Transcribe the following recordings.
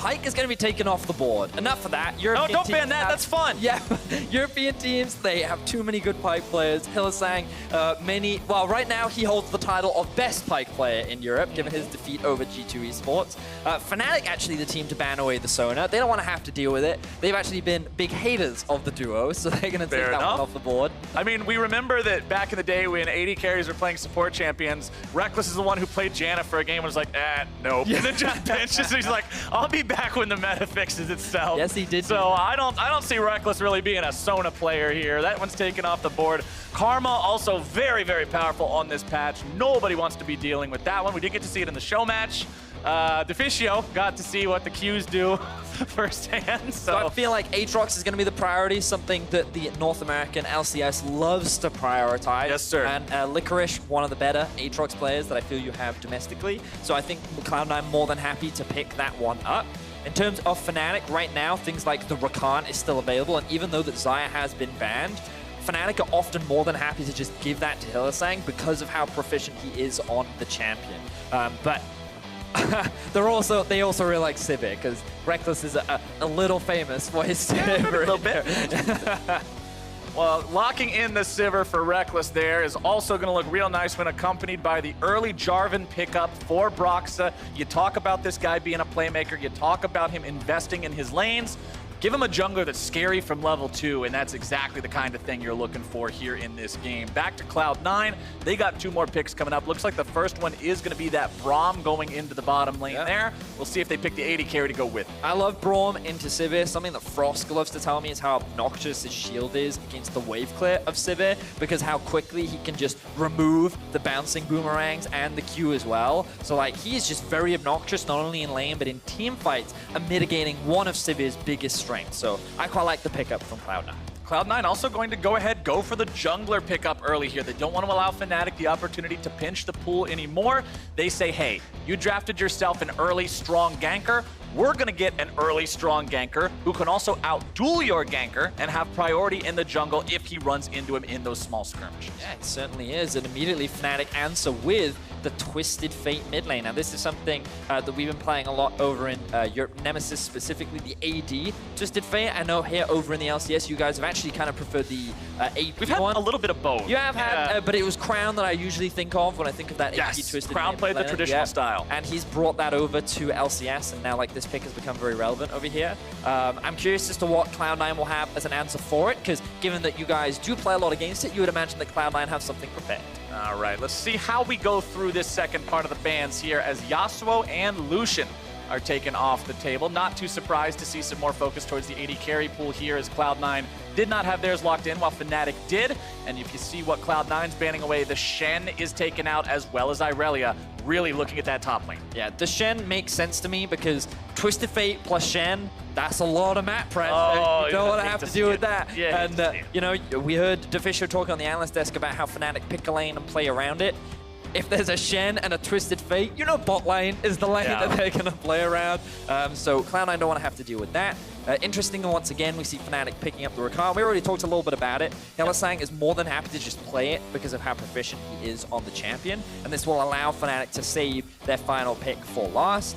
Pyke is going to be taken off the board. Enough of that. No, don't ban that. That's fun. Yeah, European teams, they have too many good Pyke players. Hylissang, well, right now he holds the title of best Pyke player in Europe, given his defeat over G2 eSports. Fnatic, actually the team to ban away the Sona. They don't want to have to deal with it. They've actually been big haters of the duo, so they're going to take that one off the board. I mean, we remember that back in the day when AD carries were playing support champions, Rekkles is the one who played Janna for a game and was like, nope. And then just benches. He's like, I'll be back when the meta fixes itself. Yes, he did. So I don't see Rekkles really being a Sona player here. That one's taken off the board. Karma also very, very powerful on this patch. Nobody wants to be dealing with that one. We did get to see it in the show match. Deficio got to see what the Qs do firsthand. So I feel like Aatrox is going to be the priority, something that the North American LCS loves to prioritize. Yes, sir. And Licorice, one of the better Aatrox players that I feel you have domestically. So I think Cloud9 more than happy to pick that one up. In terms of Fnatic, right now, things like the Rakan is still available, and even though that Xayah has been banned, Fnatic are often more than happy to just give that to Hylissang because of how proficient he is on the champion. But they also really like Sivir, because Rekkles is a little famous for his Sivir. A little bit. Well, locking in the Sivir for Rekkles there is also going to look real nice when accompanied by the early Jarvan pickup for Broxah. You talk about this guy being a playmaker. You talk about him investing in his lanes. Give him a jungler that's scary from level 2, and that's exactly the kind of thing you're looking for here in this game. Back to Cloud9. They got 2 more picks coming up. Looks like the first one is going to be that Braum going into the bottom lane there. We'll see if they pick the AD carry to go with. I love Braum into Sivir. Something that Frost loves to tell me is how obnoxious his shield is against the wave clear of Sivir, because how quickly he can just remove the bouncing boomerangs and the Q as well. So like, he is just very obnoxious, not only in lane, but in team fights, and mitigating one of Sivir's biggest strengths. So I quite like the pickup from Cloud9. Cloud9 also going to go for the jungler pickup early here. They don't want to allow Fnatic the opportunity to pinch the pool anymore. They say, hey, you drafted yourself an early, strong ganker. We're going to get an early, strong ganker who can also out-duel your ganker and have priority in the jungle if he runs into him in those small skirmishes. Yeah, it certainly is. And immediately Fnatic answer with the Twisted Fate mid lane. Now, this is something that we've been playing a lot over in Europe, Nemesis specifically, the AD Twisted Fate. I know here over in the LCS, you guys have actually kind of preferred the AP We've had one. a little bit of both. You have had, but it was Crown that I usually think of when I think of that AP Twisted Crown played the traditional style. And he's brought that over to LCS, and now like this pick has become very relevant over here. I'm curious as to what Cloud9 will have as an answer for it, because given that you guys do play a lot against it, you would imagine that Cloud9 have something prepared. All right, let's see how we go through this second part of the bans here as Yasuo and Lucian are taken off the table. Not too surprised to see some more focus towards the AD carry pool here, as Cloud9 did not have theirs locked in while Fnatic did. And if you see what Cloud9's banning away, the Shen is taken out as well as Irelia, really looking at that top lane. Yeah, the Shen makes sense to me because Twisted Fate plus Shen, that's a lot of map pressure. You don't want to have to deal with that. Yeah, and, you know, we heard Deficio talking on the analyst desk about how Fnatic pick a lane and play around it. If there's a Shen and a Twisted Fate, you know bot lane is the lane that they're going to play around. So Cloud9 don't want to have to deal with that. Interesting, once again, we see Fnatic picking up the Rakan. We already talked a little bit about it. Hylissang is more than happy to just play it because of how proficient he is on the champion. And this will allow Fnatic to save their final pick for last.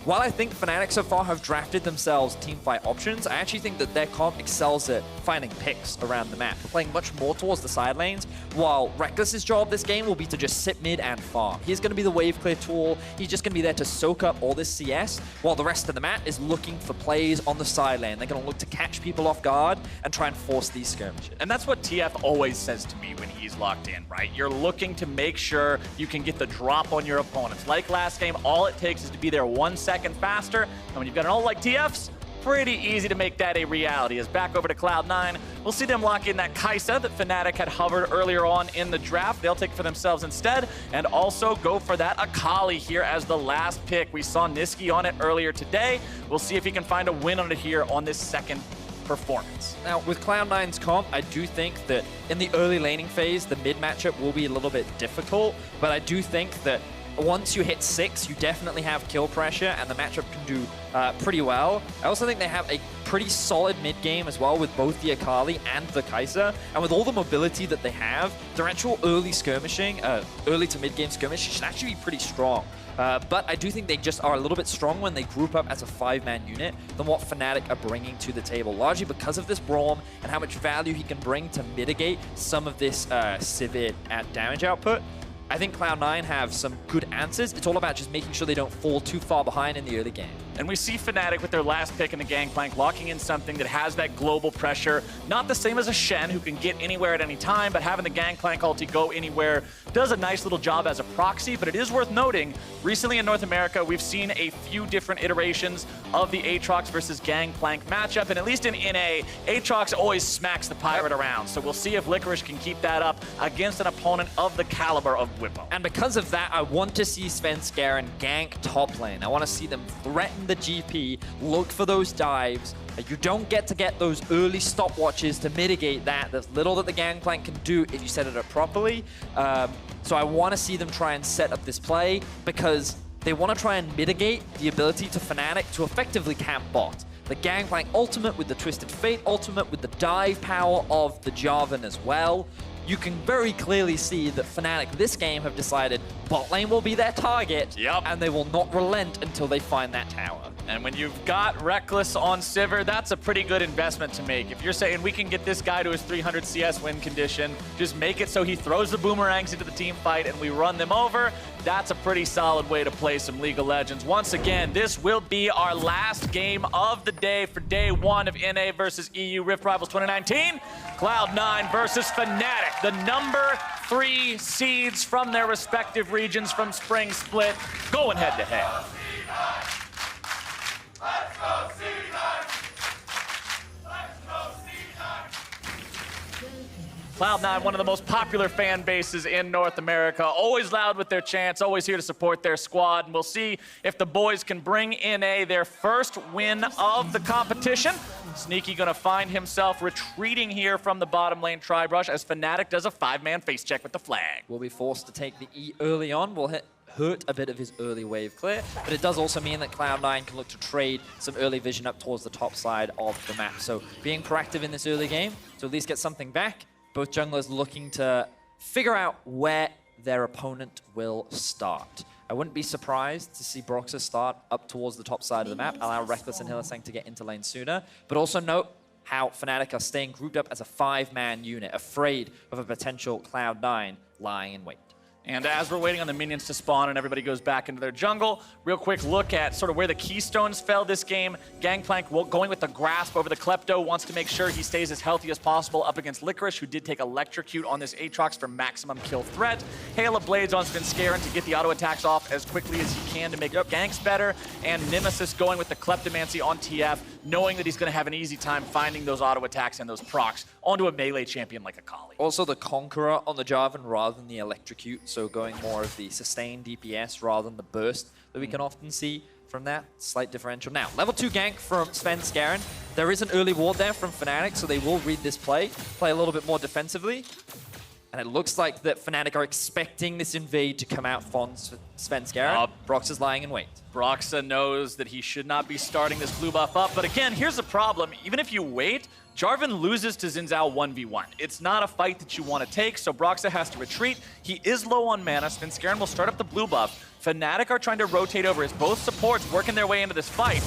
While I think Fnatic so far have drafted themselves teamfight options, I actually think that their comp excels at finding picks around the map, playing much more towards the side lanes, while Rekkles' job this game will be to just sit mid and farm. He's going to be the wave clear tool. He's just going to be there to soak up all this CS, while the rest of the map is looking for plays on the side lane. They're going to look to catch people off guard and try and force these skirmishes. And that's what TF always says to me when he's locked in, right? You're looking to make sure you can get the drop on your opponents. Like last game, all it takes is to be there 1 second faster, and when you've got an ult like TF's, pretty easy to make that a reality. As back over to Cloud9, we'll see them lock in that Kaisa that Fnatic had hovered earlier on in the draft. They'll take for themselves instead, and also go for that Akali here as the last pick. We saw Nisqy on it earlier today. We'll see if he can find a win on it here on this second performance. Now, with Cloud9's comp, I do think that in the early laning phase, the mid matchup will be a little bit difficult, but I do think that once you hit 6, you definitely have kill pressure, and the matchup can do pretty well. I also think they have a pretty solid mid-game as well with both the Akali and the Kaisa. And with all the mobility that they have, their actual early skirmishing, early to mid-game skirmish should actually be pretty strong. But I do think they just are a little bit strong when they group up as a 5-man unit than what Fnatic are bringing to the table, largely because of this Braum and how much value he can bring to mitigate some of this Sivir at damage output. I think Cloud9 have some good answers. It's all about just making sure they don't fall too far behind in the early game. And we see Fnatic with their last pick in the Gangplank locking in something that has that global pressure. Not the same as a Shen who can get anywhere at any time, but having the Gangplank ulti go anywhere does a nice little job as a proxy. But it is worth noting, recently in North America, we've seen a few different iterations of the Aatrox versus Gangplank matchup. And at least in NA, Aatrox always smacks the Pirate around. So we'll see if Licorice can keep that up against an opponent of the caliber of Bwipo. And because of that, I want to see Svenskeren gank top lane. I want to see them threaten the GP, look for those dives. You don't get those early stopwatches to mitigate that. There's little that the Gangplank can do if you set it up properly. So I want to see them try and set up this play because they want to try and mitigate the ability to Fnatic to effectively camp bot. The Gangplank ultimate with the Twisted Fate ultimate with the dive power of the Jarvan as well. You can very clearly see that Fnatic this game have decided bot lane will be their target, and they will not relent until they find that tower. And when you've got Rekkles on Sivir, that's a pretty good investment to make. If you're saying we can get this guy to his 300 CS win condition, just make it so he throws the boomerangs into the team fight and we run them over, that's a pretty solid way to play some League of Legends. Once again, this will be our last game of the day for day one of NA versus EU Rift Rivals 2019. Cloud9 versus Fnatic, the number 3 seeds from their respective regions from Spring Split, going head to head. Let's go, C9! Let's go, C9! Cloud9, one of the most popular fan bases in North America, always loud with their chants, always here to support their squad, and we'll see if the boys can bring NA their first win of the competition. Nisqy gonna find himself retreating here from the bottom lane tri-brush as Fnatic does a 5-man face check with the flag. Will be forced to take the E early on. Will hurt a bit of his early wave clear, but it does also mean that Cloud9 can look to trade some early vision up towards the top side of the map. So being proactive in this early game to at least get something back, both junglers looking to figure out where their opponent will start. I wouldn't be surprised to see Broxah start up towards the top side of the map, allow Rekkles and Hylissang to get into lane sooner, but also note how Fnatic are staying grouped up as a 5-man unit, afraid of a potential Cloud9 lying in wait. And as we're waiting on the minions to spawn and everybody goes back into their jungle, real quick look at sort of where the keystones fell this game. Gangplank going with the grasp over the Klepto, wants to make sure he stays as healthy as possible up against Licorice, who did take Electrocute on this Aatrox for maximum kill threat. Hail of Blades on Svenskeren to get the auto attacks off as quickly as he can to make ganks better. And Nemesis going with the Kleptomancy on TF, knowing that he's going to have an easy time finding those auto attacks and those procs onto a melee champion like Akali. Also the Conqueror on the Jarvan rather than the Electrocute, so going more of the sustained DPS rather than the burst that we can often see from that. Slight differential. Now, level 2 gank from Svenskeren. There is an early ward there from Fnatic, so they will read this play a little bit more defensively. And it looks like that Fnatic are expecting this invade to come out from Svenskeren. Broxah's lying in wait. Broxah knows that he should not be starting this blue buff up, but again, here's the problem. Even if you wait, Jarvan loses to Xin Zhao 1v1. It's not a fight that you want to take, so Broxah has to retreat. He is low on mana. Svenskeren will start up the blue buff. Fnatic are trying to rotate over as both supports working their way into this fight.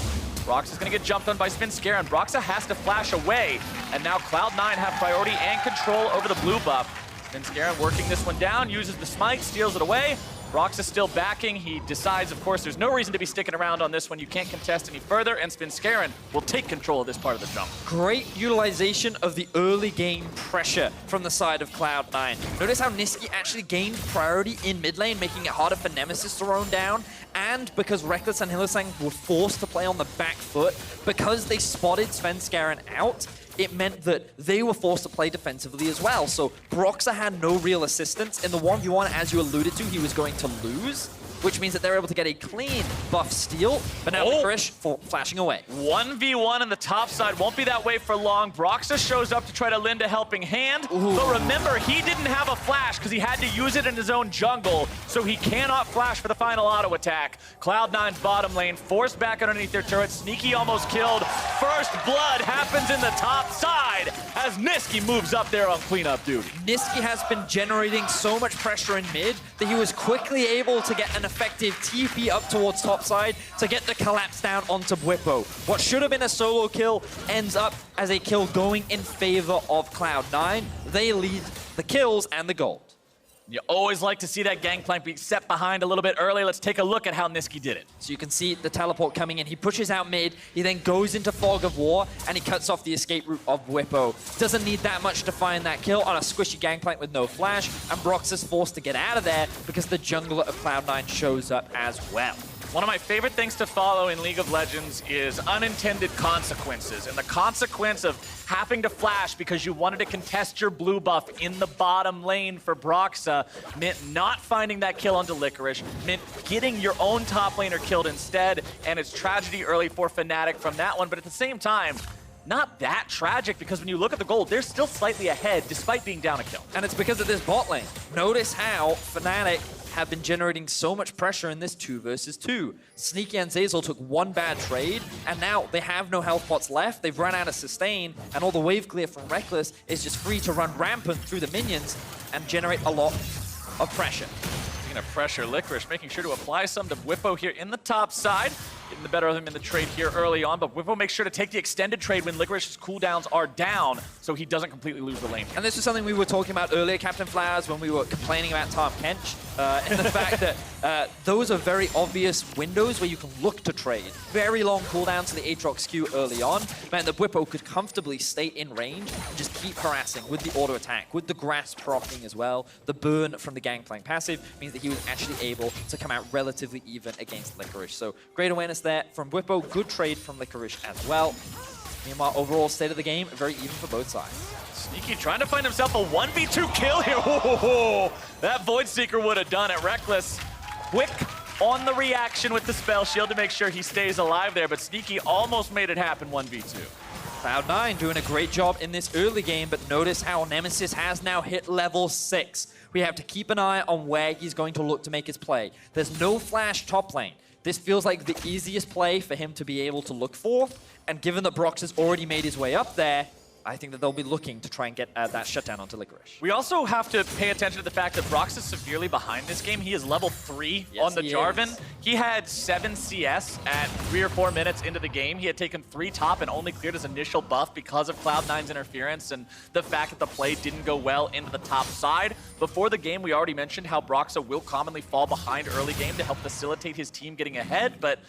Broxah's going to get jumped on by Svenskeren. Broxah has to flash away, and now Cloud9 have priority and control over the blue buff. Svenskeren working this one down, uses the smite, steals it away. Broxah still backing. He decides, of course, there's no reason to be sticking around on this one. You can't contest any further, and Svenskeren will take control of this part of the jump. Great utilization of the early game pressure from the side of Cloud9. Notice how Nisqy actually gained priority in mid lane, making it harder for Nemesis to roam down. And because Rekkles and Hylissang were forced to play on the back foot, because they spotted Svenskeren out, it meant that they were forced to play defensively as well. So Broxah had no real assistance. In the 1v1, as you alluded to, he was going to lose. which means that they're able to get a clean buff steal, but now Licorice flashing away. 1v1 on the top side, won't be that way for long. Broxah shows up to try to lend a helping hand, but remember, he didn't have a flash because he had to use it in his own jungle, so he cannot flash for the final auto attack. Cloud9's bottom lane, forced back underneath their turret. Nisqy almost killed. First blood happens in the top side as Nisqy moves up there on cleanup duty. Nisqy has been generating so much pressure in mid that he was quickly able to get an effective TP up towards top side to get the collapse down onto Bwipo. What should have been a solo kill ends up as a kill going in favor of Cloud9. They lead the kills and the gold. You always like to see that Gangplank be set behind a little bit early. Let's take a look at how Nisqy did it. So you can see the teleport coming in. He pushes out mid. He then goes into Fog of War, and he cuts off the escape route of Bwipo. Doesn't need that much to find that kill on a squishy Gangplank with no flash, and Broxah's forced to get out of there because the jungler of Cloud9 shows up as well. One of my favorite things to follow in League of Legends is unintended consequences. And the consequence of having to flash because you wanted to contest your blue buff in the bottom lane for Broxah meant not finding that kill onto Licorice, meant getting your own top laner killed instead, and it's tragedy early for Fnatic from that one. But at the same time, not that tragic, because when you look at the gold, they're still slightly ahead despite being down a kill. And it's because of this bot lane. Notice how Fnatic have been generating so much pressure in this 2 versus 2. Sneaky and Zeyzal took one bad trade, and now they have no health pots left. They've run out of sustain, and all the wave clear from Rekkles is just free to run rampant through the minions and generate a lot of pressure. Speaking of pressure, Licorice making sure to apply some to Bwipo here in the top side. Getting the better of him in the trade here early on, but Bwipo makes sure to take the extended trade when Licorice's cooldowns are down, so he doesn't completely lose the lane. And this is something we were talking about earlier, Captain Flowers, when we were complaining about Tom Kench, and the fact that those are very obvious windows where you can look to trade. Very long cooldowns to the Aatrox Q early on meant that Bwipo could comfortably stay in range and just keep harassing with the auto attack, with the grasp proccing as well. The burn from the Gangplank passive means that he was actually able to come out relatively even against Licorice. So great awareness there from Bwipo, good trade from Licorice as well. Meanwhile, overall state of the game, very even for both sides. Sneaky trying to find himself a 1v2 kill here. Whoa, that Void Seeker would have done it. Rekkles, quick on the reaction with the spell shield to make sure he stays alive there, but Sneaky almost made it happen 1v2. Cloud9 doing a great job in this early game, but notice how Nemesis has now hit level 6. We have to keep an eye on where he's going to look to make his play. There's no flash top lane. This feels like the easiest play for him to be able to look for, and given that Brox has already made his way up there, I think that they'll be looking to try and get that shutdown onto Licorice. We also have to pay attention to the fact that Brox is severely behind this game. He is level 3 on the Jarvan. He had 7 CS at 3 or 4 minutes into the game. He had taken 3 top and only cleared his initial buff because of Cloud9's interference and the fact that the play didn't go well into the top side. Before the game, we already mentioned how Broxah will commonly fall behind early game to help facilitate his team getting ahead, but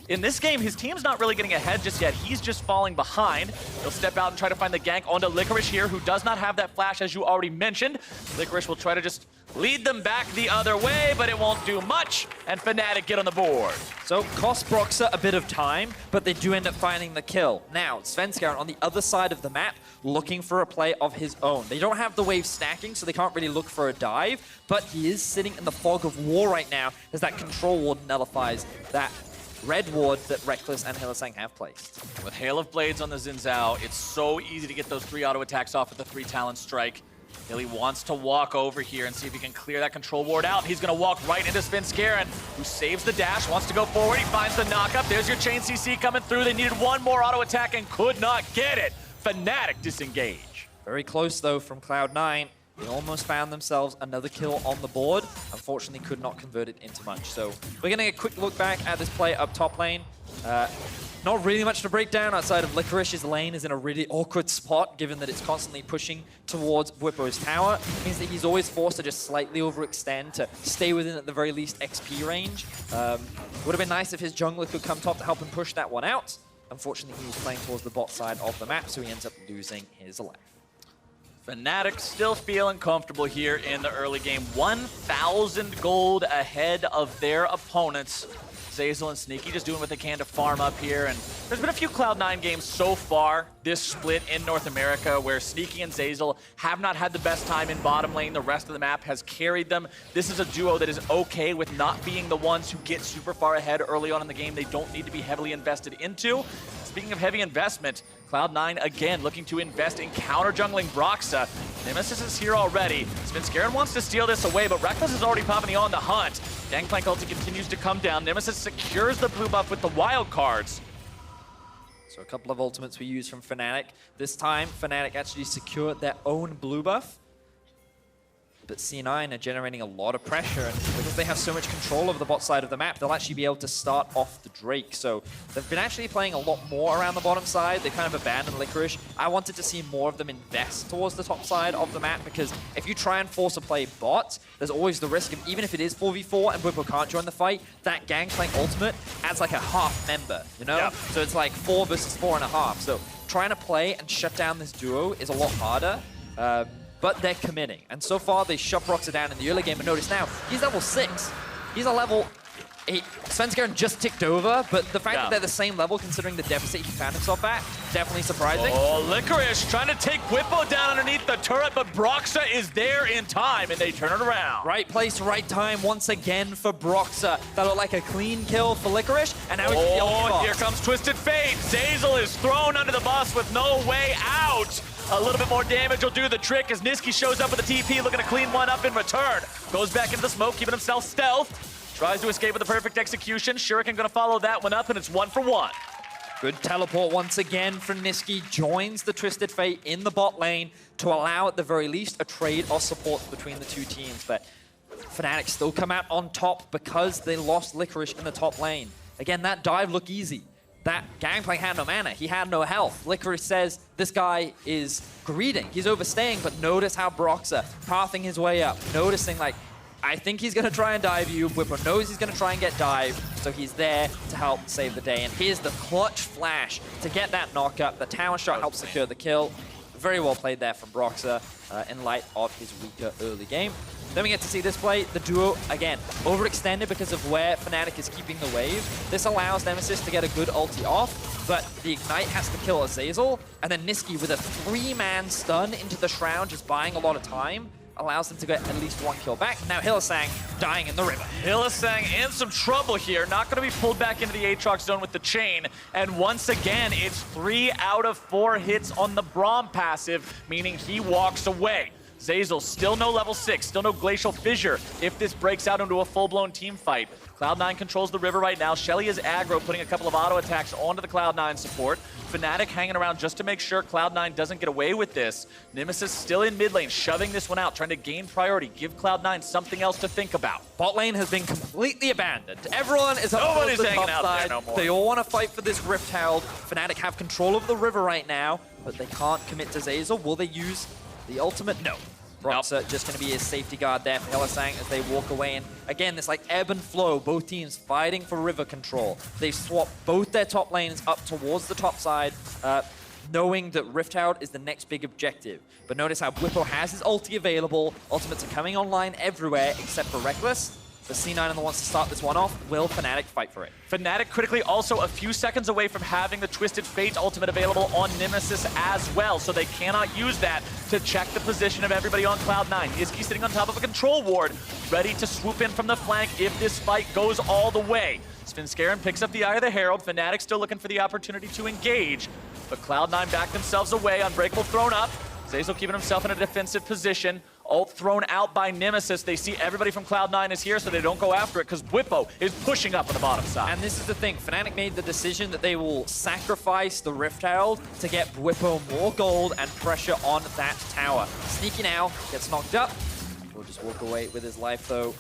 in this game, his team's not really getting ahead just yet. He's just falling behind. He'll step out and try to find the gank onto Licorice here, who does not have that flash, as you already mentioned. Licorice will try to just lead them back the other way, but it won't do much, and Fnatic get on the board. So, cost Broxah a bit of time, but they do end up finding the kill. Now, Svenskeren on the other side of the map, looking for a play of his own. They don't have the wave stacking, so they can't really look for a dive, but he is sitting in the Fog of War right now, as that Control Ward nullifies that red ward that Rekkles and Hylissang have placed. With Hail of Blades on the Xin Zhao, it's so easy to get those 3 auto attacks off with the 3 Talon Strike. Hilly wants to walk over here and see if he can clear that control ward out. He's going to walk right into Svenskeren, who saves the dash, wants to go forward. He finds the knockup. There's your chain CC coming through. They needed one more auto attack and could not get it. Fnatic disengage. Very close, though, from Cloud9. They almost found themselves another kill on the board. Unfortunately, could not convert it into much. So we're going to get a quick look back at this play up top lane. Not really much to break down outside of Licorice's lane is in a really awkward spot, given that it's constantly pushing towards Bwipo's tower. It means that he's always forced to just slightly overextend to stay within, at the very least, XP range. Would have been nice if his jungler could come top to help him push that one out. Unfortunately, he was playing towards the bot side of the map, so he ends up losing his life. Fnatic still feeling comfortable here in the early game. 1,000 gold ahead of their opponents. Zeyzal and Sneaky just doing what they can to farm up here, and There's been a few Cloud9 games so far this split in North America where Nisqy and Zeyzal have not had the best time in bottom lane. The rest of the map has carried them. This is a duo that is okay with not being the ones who get super far ahead early on in the game. They don't need to be heavily invested into. Speaking of heavy investment, Cloud9 again looking to invest in counter jungling Broxah. Nemesis is here already. Svenskeren wants to steal this away, but Rekkles is already popping on the hunt. Gangplank ulti continues to come down. Nemesis secures the blue buff with the wild cards. So a couple of ultimates we use from Fnatic. This time, Fnatic actually secured their own blue buff. But C9 are generating a lot of pressure, and because they have so much control over the bot side of the map, they'll actually be able to start off the Drake. So they've been actually playing a lot more around the bottom side. They kind of abandoned Licorice. I wanted to see more of them invest towards the top side of the map, because if you try and force a play bot, there's always the risk of, even if it is 4v4 and Bwipo can't join the fight, that Gangplank ultimate adds like a half member, you know? Yep. So it's like 4 versus 4.5. So trying to play and shut down this duo is a lot harder. But they're committing. And so far, they shut Broxah down in the early game. But notice now, he's level 6. He's a level 8. Svenskeren just ticked over, but the fact that they're the same level, considering the deficit he found himself at, definitely surprising. Oh, Licorice trying to take Bwipo down underneath the turret, but Broxah is there in time, and they turn it around. Right place, right time, once again for Broxah. That looked like a clean kill for Licorice, and now he's here comes Twisted Fate. Zeyzal is thrown under the bus with no way out. A little bit more damage will do the trick as Nisqy shows up with a TP, looking to clean one up in return. Goes back into the smoke, keeping himself stealth. Tries to escape with a perfect execution. Shuriken gonna follow that one up, and it's 1 for 1. Good teleport once again from Nisqy. Joins the Twisted Fate in the bot lane to allow, at the very least, a trade of support between the two teams. But Fnatic still come out on top because they lost Licorice in the top lane. Again, that dive looked easy. That Gangplank had no mana, he had no health. Licorice says this guy is greeting, he's overstaying, but notice how Broxah pathing his way up, noticing like, I think he's gonna try and dive you. Bwipo knows he's gonna try and get dived, so he's there to help save the day. And here's the clutch flash to get that knock up. The tower shot helps secure the kill. Very well played there from Broxah in light of his weaker early game. Then we get to see this play. The duo, again, overextended because of where Fnatic is keeping the wave. This allows Nemesis to get a good ulti off, but the Ignite has to kill a Zeyzal, and then Nisqy with a 3-man stun into the Shroud, just buying a lot of time, allows them to get at least 1 kill back. Now Hylissang dying in the river. Hylissang in some trouble here. Not going to be pulled back into the Aatrox zone with the chain. And once again, it's 3 out of 4 hits on the Braum passive, meaning he walks away. Zeyzal, still no level 6, still no Glacial Fissure if this breaks out into a full-blown team fight. Cloud9 controls the river right now. Shelly is aggro, putting a couple of auto attacks onto the Cloud9 support. Fnatic hanging around just to make sure Cloud9 doesn't get away with this. Nemesis still in mid lane, shoving this one out, trying to gain priority, give Cloud9 something else to think about. Bot lane has been completely abandoned. Everyone is up Nobody's the hanging top out side. there no more. They all want to fight for this Rift Herald. Fnatic have control of the river right now, but they can't commit to Zeyzal. Will they use the ultimate? No. Broxah just going to be a safety guard there for Hylissang as they walk away. And again, this like ebb and flow, both teams fighting for river control. They've swapped both their top lanes up towards the top side, knowing that Rift Herald is the next big objective. But notice how Bwipo has his ulti available. Ultimates are coming online everywhere except for Rekkles. The C9 and the wants to start this one off. Will Fnatic fight for it? Fnatic critically also a few seconds away from having the Twisted Fate ultimate available on Nemesis as well, so they cannot use that to check the position of everybody on Cloud9. Nisqy sitting on top of a control ward, ready to swoop in from the flank if this fight goes all the way. Svenskeren picks up the Eye of the Herald. Fnatic still looking for the opportunity to engage, but Cloud9 back themselves away. Unbreakable thrown up. Zeyzal keeping himself in a defensive position. Ult thrown out by Nemesis. They see everybody from Cloud9 is here, so they don't go after it because Bwipo is pushing up on the bottom side. And this is the thing. Fnatic made the decision that they will sacrifice the Rift Herald to get Bwipo more gold and pressure on that tower. Sneaky now gets knocked up. He'll just walk away with his life, though.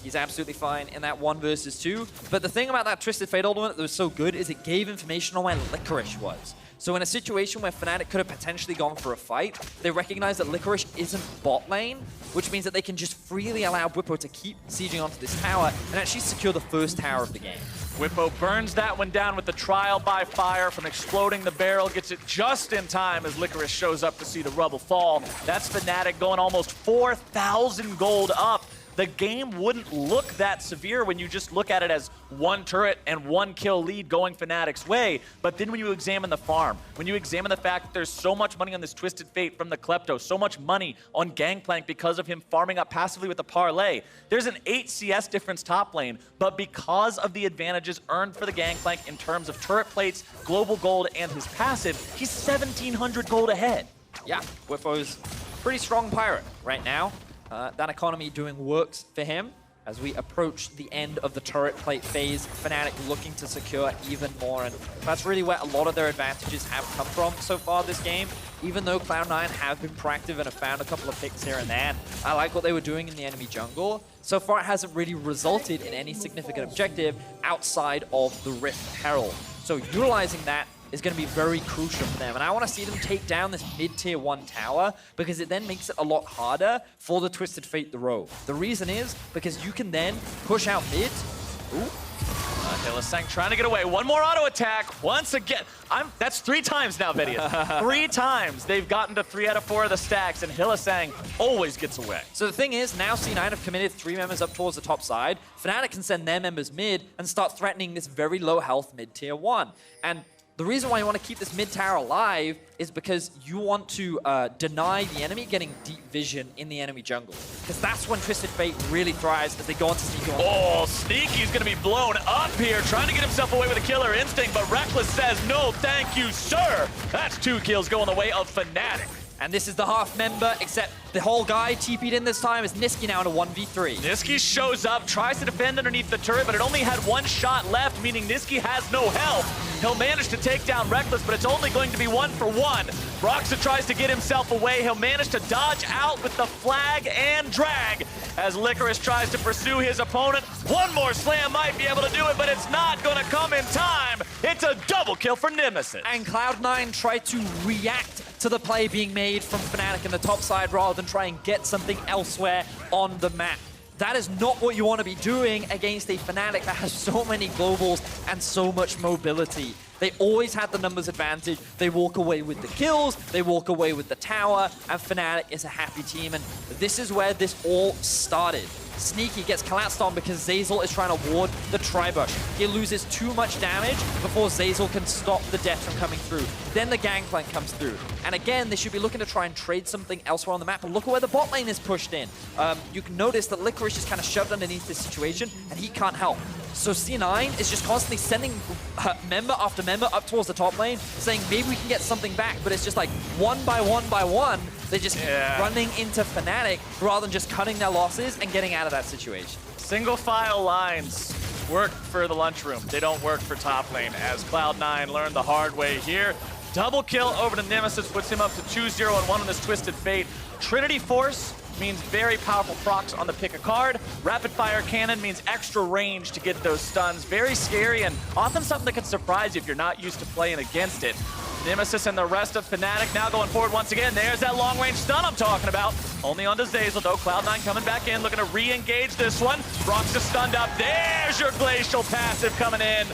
He's absolutely fine in that 1 versus 2. But the thing about that Twisted Fate ultimate that was so good is it gave information on where Licorice was. So in a situation where Fnatic could have potentially gone for a fight, they recognize that Licorice isn't bot lane, which means that they can just freely allow Bwipo to keep sieging onto this tower and actually secure the first tower of the game. Bwipo burns that one down with the trial by fire from exploding the barrel, gets it just in time as Licorice shows up to see the rubble fall. That's Fnatic going almost 4,000 gold up the game wouldn't look that severe when you just look at it as one turret and one kill lead going Fnatic's way. But then when you examine the farm, when you examine the fact that there's so much money on this Twisted Fate from the Klepto, so much money on Gangplank because of him farming up passively with the parlay, there's an 8 CS difference top lane, but because of the advantages earned for the Gangplank in terms of turret plates, global gold, and his passive, he's 1,700 gold ahead. Yeah, Bwipo's pretty strong pirate right now. That economy doing works for him. As we approach the end of the turret plate phase, Fnatic looking to secure even more, and that's really where a lot of their advantages have come from so far this game. Even though Cloud9 have been proactive and have found a couple of picks here and there, I like what they were doing in the enemy jungle. So far, it hasn't really resulted in any significant objective outside of the Rift Herald. So utilizing that is going to be very crucial for them. And I want to see them take down this mid-tier 1 tower because it then makes it a lot harder for the Twisted Fate to roam. The reason is because you can then push out mid. Ooh. Hylissang trying to get away. One more auto attack. Once again. That's 3 times now, Vedius. 3 times they've gotten to 3 out of 4 of the stacks, and Hylissang always gets away. So the thing is, now C9 have committed 3 members up towards the top side. Fnatic can send their members mid and start threatening this very low health mid-tier 1. And the reason why you want to keep this mid tower alive is because you want to deny the enemy getting deep vision in the enemy jungle. Because that's when Twisted Fate really thrives as they go on to Sneaky. Oh, Sneaky's going to be blown up here, trying to get himself away with a killer instinct, but Rekkles says, no, thank you, sir. That's 2 kills going the way of Fnatic. And this is the half member, except the whole guy TP'd in this time is Nisqy now in a 1v3. Nisqy shows up, tries to defend underneath the turret, but it only had 1 shot left, meaning Nisqy has no health. He'll manage to take down Rekkles, but it's only going to be 1 for 1. Broxah tries to get himself away. He'll manage to dodge out with the flag and drag as Licorice tries to pursue his opponent. One more slam might be able to do it, but it's not going to come in time. It's a double kill for Nemesis. And Cloud9 try to react to the play being made from Fnatic in the top side rather than try and get something elsewhere on the map. That is not what you want to be doing against a Fnatic that has so many globals and so much mobility. They always had the numbers advantage. They walk away with the kills, they walk away with the tower, and Fnatic is a happy team. And this is where this all started. Sneaky gets collapsed on because Zeyzal is trying to ward the Tribush. He loses too much damage before Zeyzal can stop the death from coming through. Then the Gangplank comes through. And again, they should be looking to try and trade something elsewhere on the map. But look at where the bot lane is pushed in. You can notice that Licorice is kind of shoved underneath this situation, and he can't help. So C9 is just constantly sending member after member up towards the top lane, saying maybe we can get something back. But it's just like one by one, they just keep running into Fnatic rather than just cutting their losses and getting out of that situation. Single file lines work for the lunchroom. They don't work for top lane, as Cloud9 learned the hard way here. Double kill over to Nemesis puts him up to 2-0-1 on this Twisted Fate. Trinity Force means very powerful procs on the pick a card. Rapid fire cannon means extra range to get those stuns. Very scary and often something that can surprise you if you're not used to playing against it. Nemesis and the rest of Fnatic now going forward once again. There's that long-range stun I'm talking about. Only onto Zeyzal, though. Cloud9 coming back in, looking to re-engage this one. Broxah stunned up. There's your Glacial passive coming in.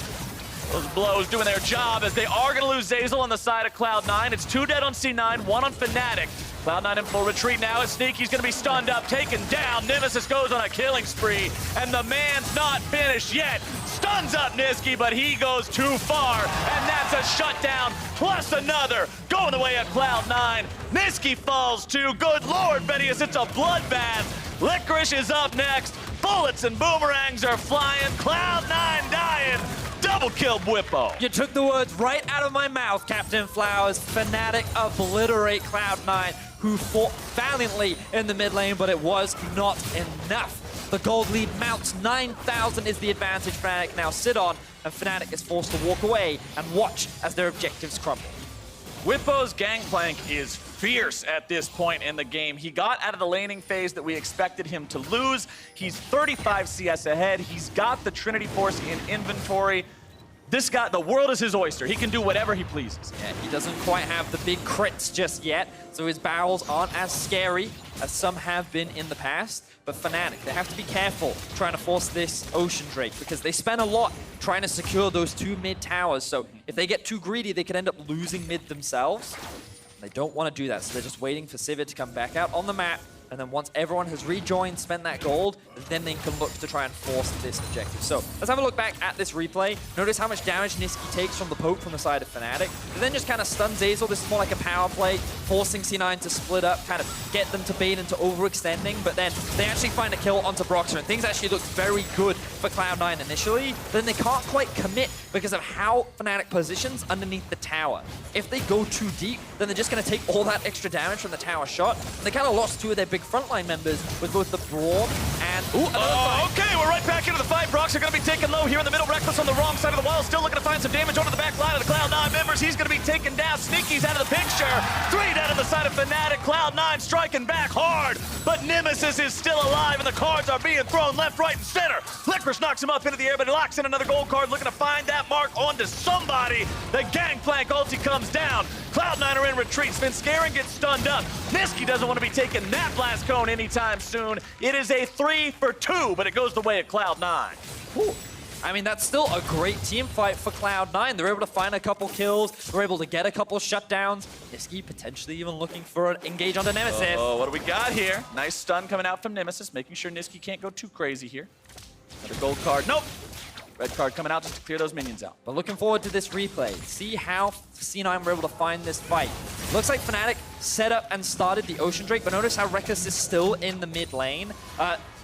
Those blows doing their job as they are going to lose Zeyzal on the side of Cloud9. It's 2 dead on C9, 1 on Fnatic. Cloud9 in full retreat now as Sneaky's going to be stunned up, taken down. Nemesis goes on a killing spree, and the man's not finished yet. Stuns up Nisqy, but he goes too far, and that's a shutdown, plus another, going the way of Cloud9. Nisqy falls too. Good lord, Vedius, it's a bloodbath. Licorice is up next. Bullets and boomerangs are flying. Cloud9 dying. Double kill Bwipo. You took the words right out of my mouth, Captain Flowers. Fnatic obliterate Cloud9, who fought valiantly in the mid lane, but it was not enough. The gold lead mounts. 9,000 is the advantage Fnatic now sit on, and Fnatic is forced to walk away and watch as their objectives crumble. Bwipo's Gangplank is fierce at this point in the game. He got out of the laning phase that we expected him to lose. He's 35 CS ahead. He's got the Trinity Force in inventory. This guy, the world is his oyster. He can do whatever he pleases. Yeah, he doesn't quite have the big crits just yet, so his barrels aren't as scary as some have been in the past. But Fnatic, they have to be careful trying to force this Ocean Drake because they spend a lot trying to secure those 2 mid towers. So if they get too greedy, they could end up losing mid themselves. They don't want to do that, so they're just waiting for Sivir to come back out on the map. and then once everyone has rejoined, spent that gold, then they can look to try and force this objective. So let's have a look back at this replay. Notice how much damage Nisqy takes from the poke from the side of Fnatic. But then just kind of stun Zeyzal. This is more like a power play, forcing C9 to split up, kind of get them to bait into overextending, but then they actually find a kill onto Broxah, and things actually look very good for Cloud9 initially, but then they can't quite commit because of how Fnatic positions underneath the tower. If they go too deep, then they're just going to take all that extra damage from the tower shot, and they kind of lost two of their big frontline members with both the Braum and... Ooh, okay, we're right back into the fight. Broxah going to be taken low here in the middle. Rekkles on the wrong side of the wall, still looking to find some damage onto the back line of the Cloud9 members. He's going to be taken down. Sneaky's out of the picture. 3 down on the side of Fnatic. Cloud9 striking back hard, but Nemesis is still alive, and the cards are being thrown left, right, and center. Licorice knocks him up into the air, but he locks in another gold card, looking to find that mark onto somebody. The Gangplank ulti comes down. Cloud9 are in retreat. Svenskeren gets stunned up. Nisqy doesn't want to be taking that blast cone anytime soon. It is a 3 for 2, but it goes the way of Cloud9. Ooh. I mean, that's still a great team fight for Cloud9. They're able to find a couple kills. They're able to get a couple shutdowns. Nisqy potentially even looking for an engage onto Nemesis. Oh, what do we got here? Nice stun coming out from Nemesis, making sure Nisqy can't go too crazy here. Another gold card. Nope. Red card coming out just to clear those minions out. But looking forward to this replay. See how C9 were able to find this fight. Looks like Fnatic set up and started the Ocean Drake, but notice how Rekkles is still in the mid lane.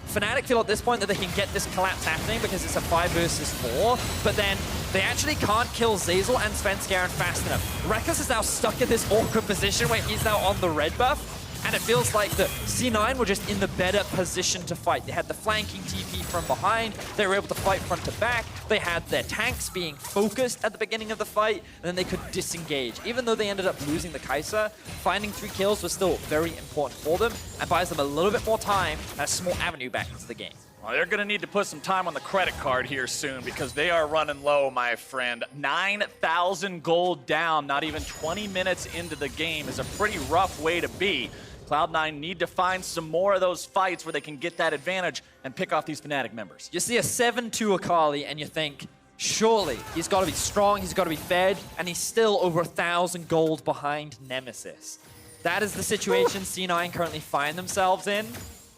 Fnatic feel at this point that they can get this collapse happening because it's a 5 versus 4, but then they actually can't kill Zeyzal and Svenskeren fast enough. Rekkles is now stuck in this awkward position where he's now on the red buff, and it feels like the C9 were just in the better position to fight. They had the flanking TP from behind. They were able to fight front to back. They had their tanks being focused at the beginning of the fight, and then they could disengage. Even though they ended up losing the Kaisa, finding 3 kills was still very important for them and buys them a little bit more time and a small avenue back into the game. Well, they're going to need to put some time on the credit card here soon because they are running low, my friend. 9,000 gold down, not even 20 minutes into the game is a pretty rough way to be. Cloud9 need to find some more of those fights where they can get that advantage and pick off these Fnatic members. You see a 7-2 Akali and you think, surely he's got to be strong, he's got to be fed, and he's still over 1,000 gold behind Nemesis. That is the situation C9 currently find themselves in.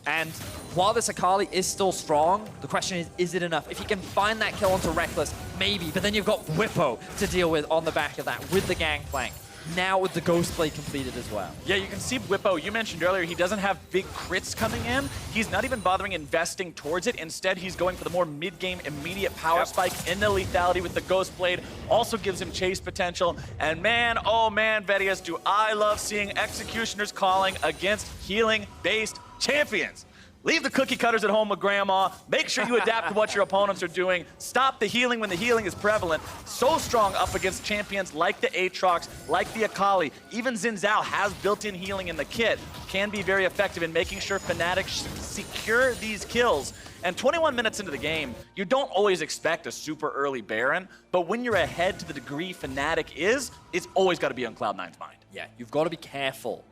And while this Akali is still strong, the question is it enough? If he can find that kill onto Rekkles, maybe, but then you've got Bwipo to deal with on the back of that with the Gangplank. Now with the Ghost Blade completed as well. Yeah, you can see Bwipo, you mentioned earlier, he doesn't have big crits coming in. He's not even bothering investing towards it. Instead, he's going for the more mid-game immediate power spike in the lethality with the Ghost Blade. Also gives him chase potential. And man, oh man, Vedius, do I love seeing Executioners calling against healing-based champions. Leave the cookie cutters at home with grandma. Make sure you adapt to what your opponents are doing. Stop the healing when the healing is prevalent. So strong up against champions like the Aatrox, like the Akali. Even Xin Zhao has built-in healing in the kit. Can be very effective in making sure Fnatic secure these kills. And 21 minutes into the game, you don't always expect a super early Baron, but when you're ahead to the degree Fnatic is, it's always got to be on Cloud9's mind. Yeah, you've got to be careful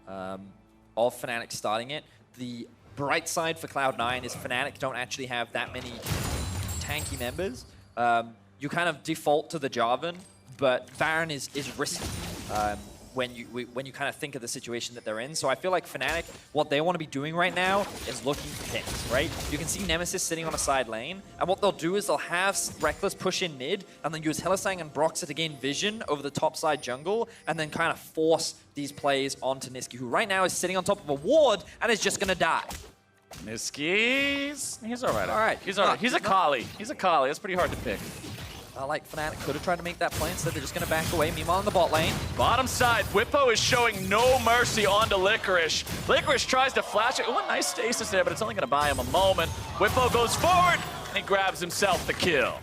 of Fnatic starting it. The bright side for Cloud9 is Fnatic don't actually have that many tanky members. You kind of default to the Jarvan, but Baron is risky when you kind of think of the situation that they're in. So I feel like Fnatic, what they want to be doing right now is looking for picks, right? You can see Nemesis sitting on a side lane, and what they'll do is they'll have Rekkles push in mid, and then use Hylissang and Broxah to gain vision over the top side jungle, and then kind of force these plays onto Nisqy, who right now is sitting on top of a ward and is just going to die. Nisqy, he's all right. All right. He's all right. He's Akali. He's Akali. That's pretty hard to pick. Like Fnatic could have tried to make that play. Instead, they're just going to back away. Meanwhile, in the bot lane. Bottom side, Bwipo is showing no mercy onto Licorice. Licorice tries to flash it. Oh, a nice stasis there, but it's only going to buy him a moment. Bwipo goes forward, and he grabs himself the kill.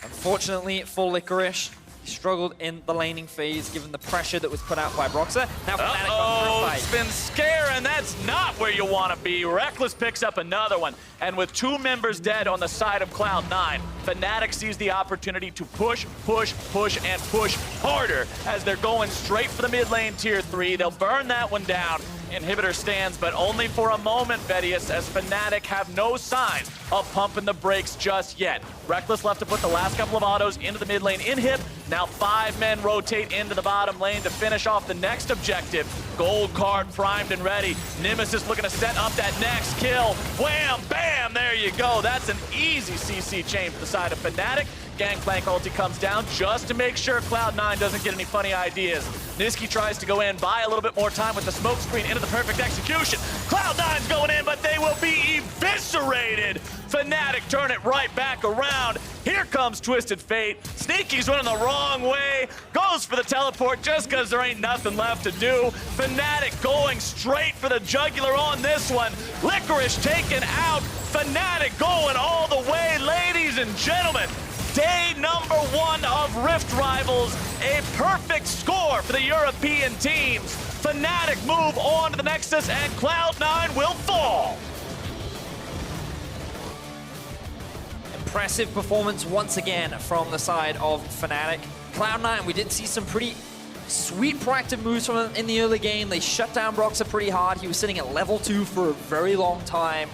Unfortunately for Licorice, he struggled in the laning phase given the pressure that was put out by Broxah. Now Fnatic Svenskeren, that's not where you want to be. Rekkles picks up another one. And with 2 members dead on the side of Cloud9, Fnatic sees the opportunity to push, and push harder as they're going straight for the mid lane tier 3. They'll burn that one down. Inhibitor stands, but only for a moment, Vedius, as Fnatic have no sign of pumping the brakes just yet. Rekkles left to put the last couple of autos into the mid lane in hip. Now 5 men rotate into the bottom lane to finish off the next objective. Gold card primed and ready. Nemesis looking to set up that next kill. Wham, bam, there you go. That's an easy CC chain for the side of Fnatic. Gangplank ulti comes down just to make sure Cloud9 doesn't get any funny ideas. Nisqy tries to go in, buy a little bit more time with the smoke screen into the perfect execution. Cloud9's going in, but they will be eviscerated. Fnatic turn it right back around. Here comes Twisted Fate. Sneaky's running the wrong way. Goes for the teleport just because there ain't nothing left to do. Fnatic going straight for the jugular on this one. Licorice taken out. Fnatic going all the way, ladies and gentlemen. Day number 1 of Rift Rivals, a perfect score for the European teams. Fnatic move on to the Nexus and Cloud9 will fall. Impressive performance once again from the side of Fnatic. Cloud9, we did see some pretty sweet proactive moves from them in the early game. They shut down Broxah pretty hard. He was sitting at level 2 for a very long time.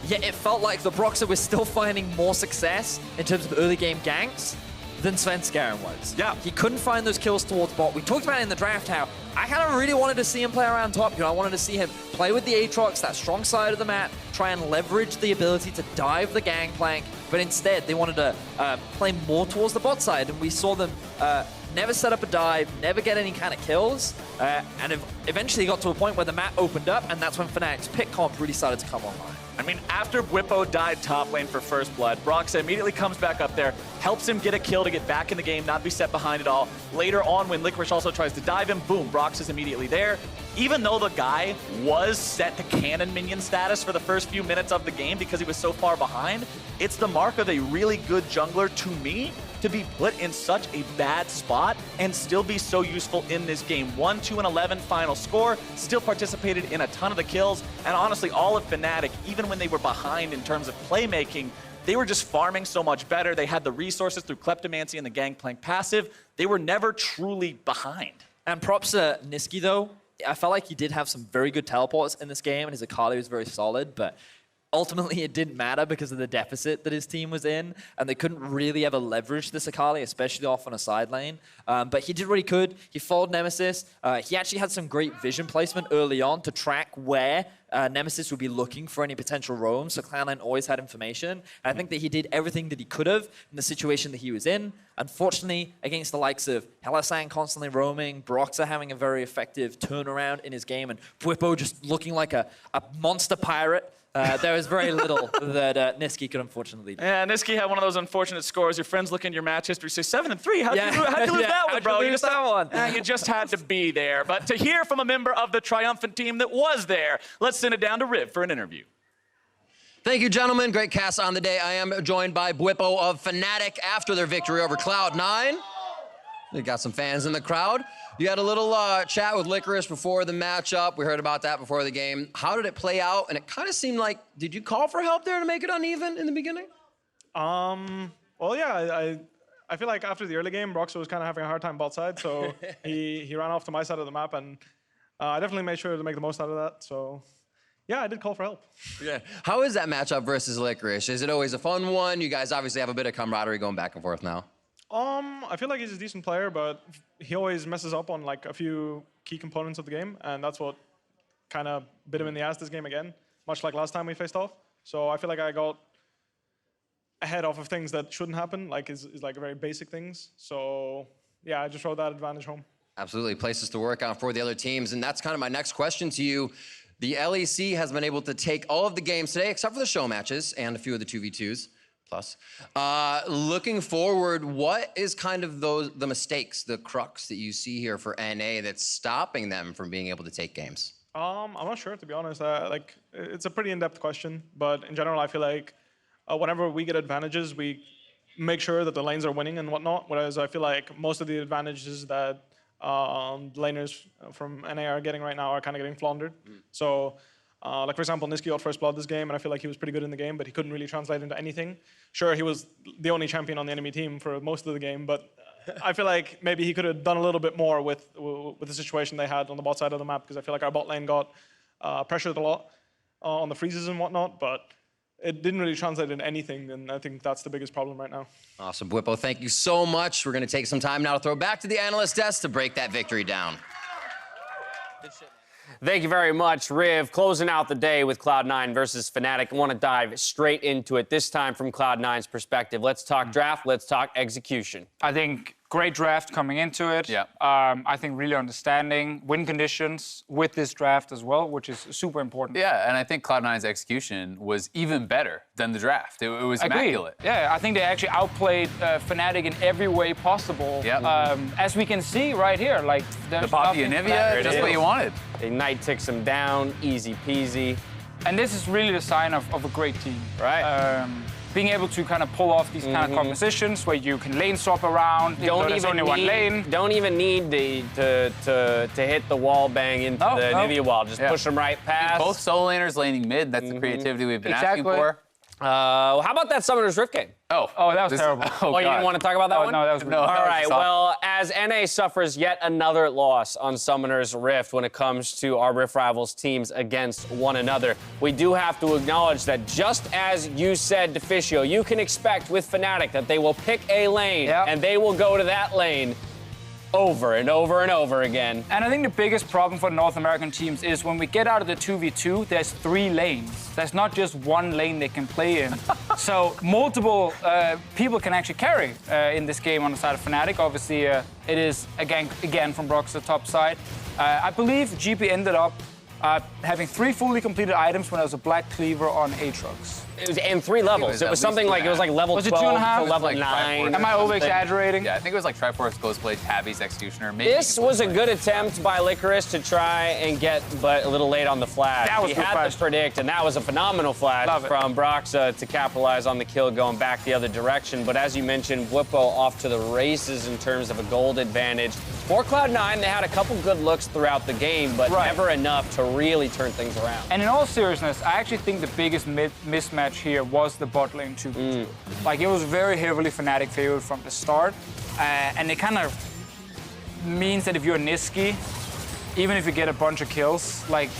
Yet it felt like the Broxah was still finding more success in terms of early game ganks than Svenskeren was. Yeah. He couldn't find those kills towards bot. We talked about it in the draft how I kind of really wanted to see him play around top. You know, I wanted to see him play with the Aatrox, that strong side of the map, try and leverage the ability to dive the Gangplank, but instead they wanted to play more towards the bot side, and we saw them never set up a dive, never get any kind of kills, and eventually got to a point where the map opened up, and that's when Fnatic's pick comp really started to come online. I mean, after Bwipo died top lane for first blood, Broxah immediately comes back up there, helps him get a kill to get back in the game, not be set behind at all. Later on, when Licorice also tries to dive him, boom, Broxah's immediately there. Even though the guy was set to cannon minion status for the first few minutes of the game because he was so far behind, it's the mark of a really good jungler to me to be put in such a bad spot and still be so useful in this game. 1-2-11 final score, still participated in a ton of the kills, and honestly, all of Fnatic, even when they were behind in terms of playmaking, they were just farming so much better. They had the resources through Kleptomancy and the Gangplank passive. They were never truly behind. And props to Nisqy though. I felt like he did have some very good teleports in this game, and his Akali was very solid, but ultimately it didn't matter because of the deficit that his team was in, and they couldn't really ever leverage this Akali, especially off on a side lane. But he did what he could. He followed Nemesis. He actually had some great vision placement early on to track where Nemesis would be looking for any potential roams, so Cloud9 always had information. And I think that he did everything that he could have in the situation that he was in. Unfortunately, against the likes of Hylissang constantly roaming, Broxah having a very effective turnaround in his game, and Bwipo just looking like a monster pirate, there was very little that Nisqy could unfortunately do. Yeah, Nisqy had one of those unfortunate scores. Your friends look in your match history, say 7-3. How'd you lose that one, bro? You just had to be there. But to hear from a member of the triumphant team that was there, let's send it down to Riv for an interview. Thank you, gentlemen. Great cast on the day. I am joined by Bwipo of Fnatic after their victory over Cloud9. We got some fans in the crowd. You had a little chat with Licorice before the matchup. We heard about that before the game. How did it play out? And it kind of seemed like, did you call for help there to make it uneven in the beginning? Well, yeah, I feel like after the early game, Broxah was kind of having a hard time bot side, so he ran off to my side of the map, and I definitely made sure to make the most out of that. So yeah, I did call for help. Yeah. How is that matchup versus Licorice? Is it always a fun one? You guys obviously have a bit of camaraderie going back and forth now. I feel like he's a decent player, but he always messes up on like a few key components of the game, and that's what kind of bit him in the ass this game again, much like last time we faced off. So I feel like I got ahead off of things that shouldn't happen, like is like very basic things. So yeah, I just rode that advantage home. Absolutely, places to work on for the other teams, and that's kind of my next question to you. The LEC has been able to take all of the games today, except for the show matches and a few of the 2v2s. Plus, looking forward, what is kind of the mistakes, the crux that you see here for NA that's stopping them from being able to take games? I'm not sure, to be honest. Like, it's a pretty in-depth question, but in general, I feel like whenever we get advantages, we make sure that the lanes are winning and whatnot. Whereas I feel like most of the advantages that laners from NA are getting right now are kind of getting floundered. So. Like, for example, Nisqy got first blood this game, and I feel like he was pretty good in the game, but he couldn't really translate into anything. Sure, he was the only champion on the enemy team for most of the game, but I feel like maybe he could have done a little bit more with the situation they had on the bot side of the map, because I feel like our bot lane got pressured a lot on the freezes and whatnot, but it didn't really translate into anything, and I think that's the biggest problem right now. Awesome, Bwipo, thank you so much. We're going to take some time now to throw back to the analyst desk to break that victory down. Thank you very much, Riv. Closing out the day with Cloud9 versus Fnatic. I want to dive straight into it, this time from Cloud9's perspective. Let's talk draft, let's talk execution. I think great draft coming into it. Yeah. I think really understanding win conditions with this draft as well, which is super important. Yeah, and I think Cloud9's execution was even better than the draft. It was immaculate. Yeah, I think they actually outplayed Fnatic in every way possible. Yeah. As we can see right here, like The Poppy and Nivea, just what you wanted. Ignite takes them down, easy peasy. And this is really the sign of a great team. Right. Being able to kind of pull off these kind of compositions where you can lane swap around, there's only one lane. Don't even need to hit the wall bang into the Nivea wall. Just push them right past. Both solo laners laning mid, that's the creativity we've been asking for. How about that Summoner's Rift game? Oh, that was terrible. Oh, you didn't want to talk about that one? No, that was really All right, well, as NA suffers yet another loss on Summoner's Rift when it comes to our Rift Rivals teams against one another, we do have to acknowledge that just as you said, Deficio, you can expect with Fnatic that they will pick a lane and they will go to that lane over and over and over again. And I think the biggest problem for North American teams is when we get out of the 2v2, there's 3 lanes. There's not just one lane they can play in. So multiple people can actually carry in this game on the side of Fnatic. Obviously, it is, again from Broxah top side. I believe GP ended up having 3 fully completed items when there was a Black Cleaver on Aatrox. It was in 3 levels. It was something like, it was like level 12 to level 9. Am I over-exaggerating? Yeah, I think it was like Triforce Ghostblade, Tabby's Executioner. Maybe this was a good attempt by Licorice to try and get, but a little late on the flash. That was he had to predict, and that was a phenomenal flash from Broxah to capitalize on the kill going back the other direction. But as you mentioned, Bwipo off to the races in terms of a gold advantage. For Cloud9, they had a couple good looks throughout the game, but never enough to really turn things around. And in all seriousness, I actually think the biggest mismatch here was the bot lane 2v2. Like, it was very heavily Fnatic favored from the start, and it kind of means that if you're Nisqy, even if you get a bunch of kills, like,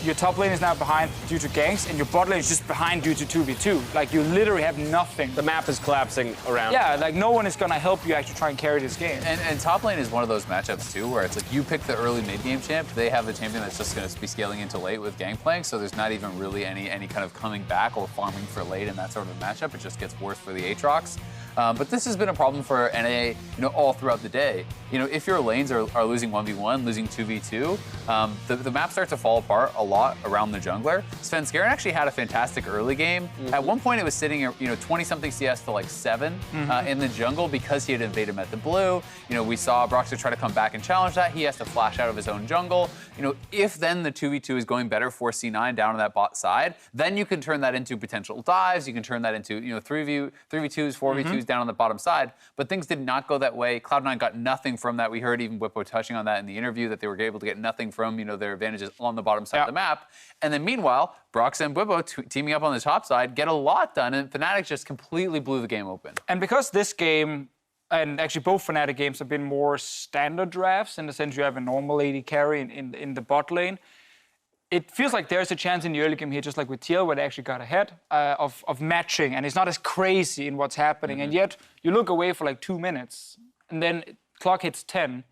your top lane is now behind due to ganks, and your bot lane is just behind due to 2v2. Like, you literally have nothing. The map is collapsing around. Yeah, like, no one is gonna help you actually try and carry this game. And top lane is one of those matchups, too, where it's like you pick the early mid-game champ, they have a champion that's just gonna be scaling into late with Gangplank, so there's not even really any kind of coming back or farming for late in that sort of matchup. It just gets worse for the Aatrox. But this has been a problem for NA, all throughout the day. If your lanes are losing 1v1, losing 2v2, the map starts to fall apart a lot around the jungler. Svenskeren actually had a fantastic early game. At one point, it was sitting at 20-something CS to like 7 in the jungle because he had invaded him at the blue. We saw Broxah try to come back and challenge that. He has to flash out of his own jungle. If then the 2v2 is going better for C9 down on that bot side, then you can turn that into potential dives. You can turn that into 3v2s, 4v2s down on the bottom side. But things did not go that way. Cloud9 got nothing from that. We heard even Bwipo touching on that in the interview, that they were able to get nothing from their advantages on the bottom side of the map. And then meanwhile, Broxah and Bwipo teaming up on the top side get a lot done, and Fnatic just completely blew the game open. And because this game, and actually both Fnatic games have been more standard drafts, in the sense you have a normal AD carry in the bot lane, it feels like there's a chance in the early game here, just like with TL, where they actually got ahead of matching, and it's not as crazy in what's happening. And yet, you look away for like 2 minutes, and then clock hits 10,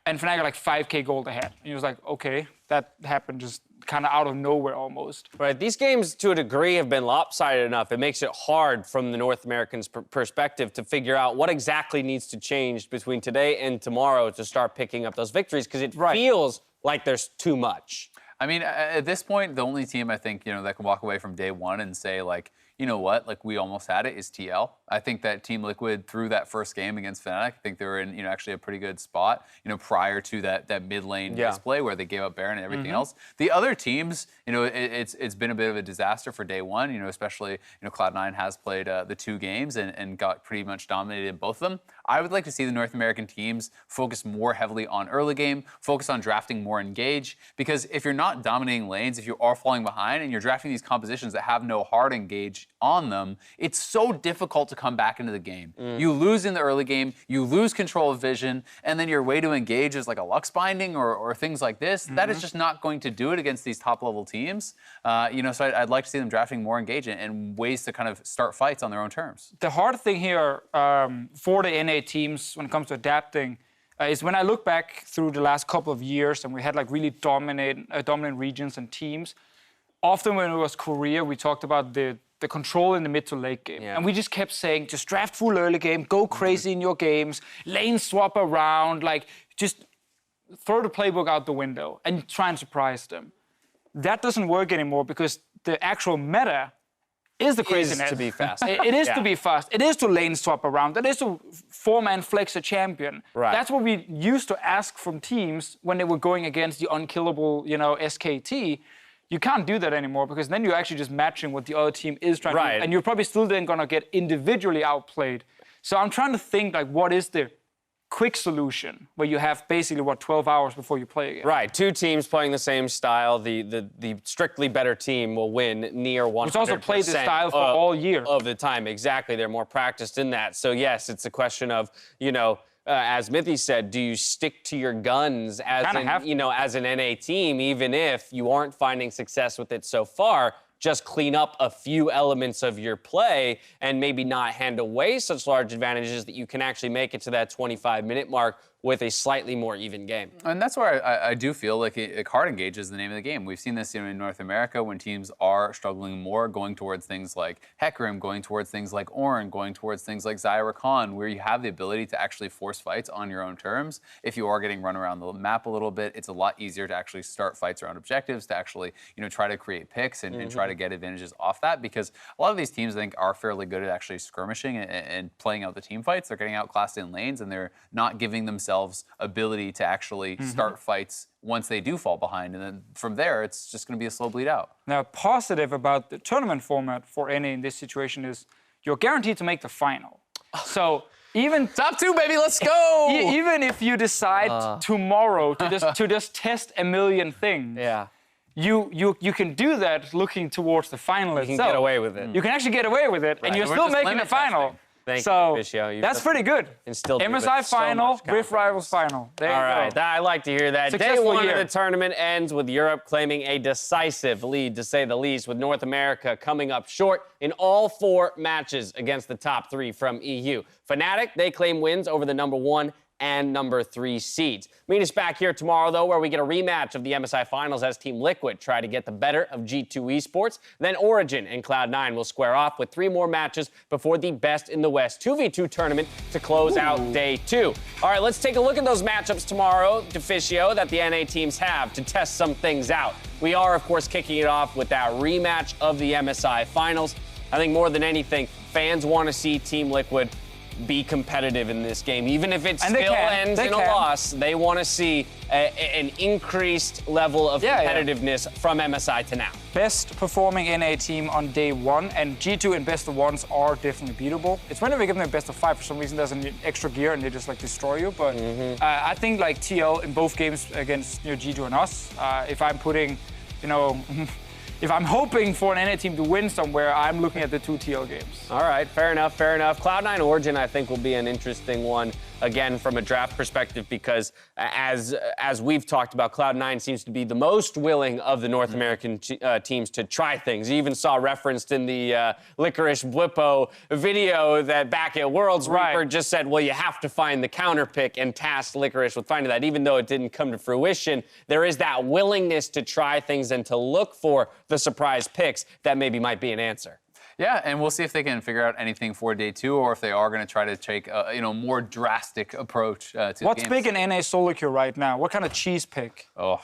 and Fnatic are like 5k gold ahead. And you're just like, okay, that happened just kind of out of nowhere almost. Right, these games to a degree have been lopsided enough. It makes it hard from the North Americans' perspective to figure out what exactly needs to change between today and tomorrow to start picking up those victories, because it feels like there's too much. I mean, at this point, the only team I think, that can walk away from day one and say, like, you know what, like, we almost had it is TL. I think that Team Liquid, through that first game against Fnatic, I think they were in, actually a pretty good spot, prior to that mid lane display where they gave up Baron and everything else. The other teams, it's been a bit of a disaster for day one, especially, Cloud9 has played the 2 games and got pretty much dominated in both of them. I would like to see the North American teams focus more heavily on early game, focus on drafting more engage, because if you're not dominating lanes, if you are falling behind and you're drafting these compositions that have no hard engage on them, it's so difficult to come back into the game. You lose in the early game, you lose control of vision, and then your way to engage is like a Lux Binding or things like this. That is just not going to do it against these top-level teams. So I'd like to see them drafting more engagement and ways to kind of start fights on their own terms. The hard thing here for the NA teams when it comes to adapting is when I look back through the last couple of years and we had like really dominant regions and teams, often when it was Korea, we talked about the control in the mid to late game. And we just kept saying, just draft full early game, go crazy in your games, lane swap around, like just throw the playbook out the window and try and surprise them. That doesn't work anymore because the actual meta is the craziness. It is to be fast. It is to be fast. It is to lane swap around. It is to four-man flex a champion. Right. That's what we used to ask from teams when they were going against the unkillable, SKT. You can't do that anymore because then you're actually just matching what the other team is trying to do. And you're probably still then going to get individually outplayed. So I'm trying to think, like, what is the quick solution where you have basically, 12 hours before you play again? Right, two teams playing the same style. The strictly better team will win near 100%. Which also played the style for all year. Of the time, exactly. They're more practiced in that. So, yes, it's a question of, as Mithy said, do you stick to your guns as an NA team, even if you aren't finding success with it so far? Just clean up a few elements of your play and maybe not hand away such large advantages that you can actually make it to that 25-minute mark with a slightly more even game. And that's where I do feel like hard engage is the name of the game. We've seen this in North America when teams are struggling more, going towards things like Hecarim, going towards things like Ornn, going towards things like Rakan, where you have the ability to actually force fights on your own terms. If you are getting run around the map a little bit, it's a lot easier to actually start fights around objectives, to actually try to create picks and try to get advantages off that, because a lot of these teams, I think, are fairly good at actually skirmishing and playing out the team fights. They're getting outclassed in lanes, and they're not giving themselves ability to actually start fights once they do fall behind. And then from there, it's just going to be a slow bleed out. Now, positive about the tournament format for NA in this situation is you're guaranteed to make the final. So even top two, baby, let's go! Even if you decide tomorrow to just test a million things, you can do that looking towards the final itself. You can get away with it. You can actually get away with it, and you're still making the final. Thank you, Fischio. That's pretty good. MSI final, Rift Rivals final. There you go. All right, I like to hear that. Day one of the tournament ends with Europe claiming a decisive lead, to say the least, with North America coming up short in all 4 matches against the top 3 from EU. Fnatic, they claim wins over the number 1 and number 3 seeds. Meet us back here tomorrow, though, where we get a rematch of the MSI Finals as Team Liquid try to get the better of G2 eSports. Then Origin and Cloud9 will square off with 3 more matches before the Best in the West 2v2 tournament to close out day 2. All right, let's take a look at those matchups tomorrow, Deficio, that the NA teams have to test some things out. We are, of course, kicking it off with that rematch of the MSI Finals. I think more than anything, fans want to see Team Liquid be competitive in this game. Even if it still ends in a loss, they want to see an increased level of competitiveness from MSI to now. Best performing NA team on day 1, and G2 in best of 1s are definitely beatable. It's whenever we give them best of 5, for some reason there's an extra gear and they just destroy you. But I think TL in both games against G2 and us, if I'm putting, if I'm hoping for an NA team to win somewhere, I'm looking at the 2 TL games. All right, fair enough, fair enough. Cloud9 Origin, I think, will be an interesting one, again, from a draft perspective, because as we've talked about, Cloud9 seems to be the most willing of the North American teams to try things. You even saw referenced in the Licorice Bwipo video that back at Worlds, Reaper just said, well, you have to find the counter pick, and tasked Licorice with finding that. Even though it didn't come to fruition, there is that willingness to try things and to look for the surprise picks that maybe might be an answer. Yeah, and we'll see if they can figure out anything for day 2, or if they are going to try to take a more drastic approach to What's the big in NA solo queue right now? What kind of cheese pick? Rumble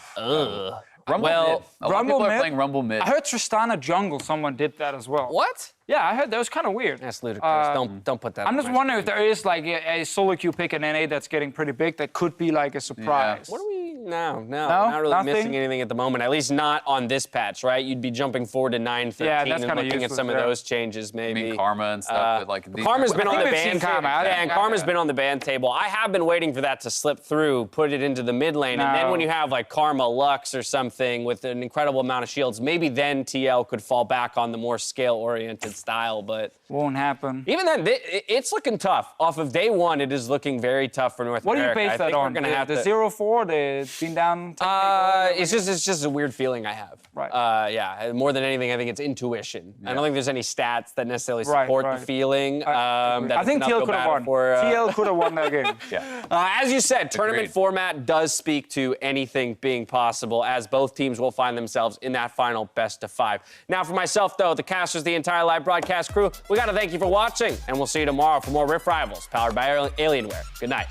mid. A lot of Rumble people mid? are playing Rumble mid. I heard Tristana jungle, someone did that as well. What? Yeah, I heard that was kind of weird. That's ludicrous. Don't put that I'm on just my wondering screen. if there is a solo queue pick in NA that's getting pretty big that could be a surprise. What are we... No, not really nothing? missing anything at the moment. At least not on this patch, right? You'd be jumping forward to 9-13 that's and kinda looking at useless, some of yeah. those changes, I maybe. mean, Karma and stuff. But like Karma's been I on think the we've seen ban Karma. table. Yeah, and Karma's been on the ban table. I have been waiting for that to slip through, put it into the mid lane, and then No. when you have like Karma Lux or something with an incredible amount of shields, maybe then TL could fall back on the more scale-oriented style, but Won't happen. even then, it's looking tough. Off of day one, it is looking very tough for North What do you America. base I that think on? We're gonna have the to. 0-4, the being down. It's just a weird feeling I have. Right. Yeah, more than anything, I think it's intuition. I don't think there's any stats that necessarily Right, support right. the feeling. I think TL could have won. TL could have won that game. As you said, tournament Agreed. format does speak to anything being possible, as both teams will find themselves in that final best of 5. Now, for myself, though, the casters, the entire live broadcast crew, we got to thank you for watching, and we'll see you tomorrow for more Rift Rivals, powered by Alienware. Good night.